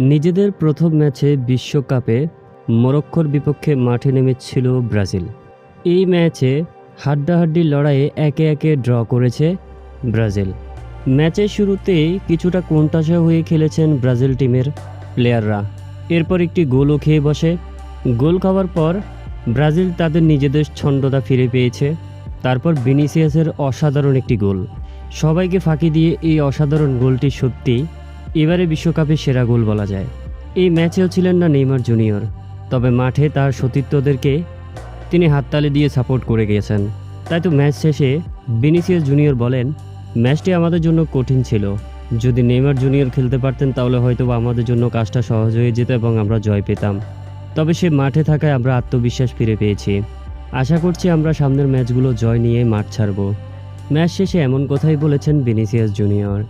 নিজেদের প্রথম ম্যাচে বিশ্বকাপে মরক্কোর বিপক্ষে মাঠে নেমেছিল ব্রাজিল। এই ম্যাচে হাড্ডাহাড্ডি লড়াইয়ে একে একে ড্র করেছে ব্রাজিল। ম্যাচের শুরুতেই কিছুটা কোণঠাসা হয়ে খেলেছেন ব্রাজিল টিমের প্লেয়াররা। এরপর একটি গোলও খেয়ে বসে। গোল খাওয়ার পর ব্রাজিল তাদের নিজেদের ছন্দটা ফিরে পেয়েছে। তারপর ভিনিসিয়াসের অসাধারণ একটি গোল, সবাইকে ফাঁকি দিয়ে এই অসাধারণ গোলটি সত্যি এবারে বিশ্বকাপের সেরা গোল বলা যায়। এই ম্যাচেও ছিলেন না নেইমার জুনিয়র, তবে মাঠে তার সতীর্থদেরকে তিনি হাততালি দিয়ে সাপোর্ট করে গিয়েছেন। তাই তো ম্যাচ শেষে ভিনিসিয়াস জুনিয়র বলেন, ম্যাচটি আমাদের জন্য কঠিন ছিল। যদি নেইমার জুনিয়র খেলতে পারতেন তাহলে হয়তো আমাদের জন্য কাজটা সহজ হয়ে যেত এবং আমরা জয় পেতাম। তবে সে মাঠে থাকায় আমরা আত্মবিশ্বাস ফিরে পেয়েছি। আশা করছি আমরা সামনের ম্যাচগুলো জয় নিয়ে মাঠ ছাড়ব। ম্যাচ শেষে এমন কথাই বলেছেন ভিনিসিয়াস জুনিয়র।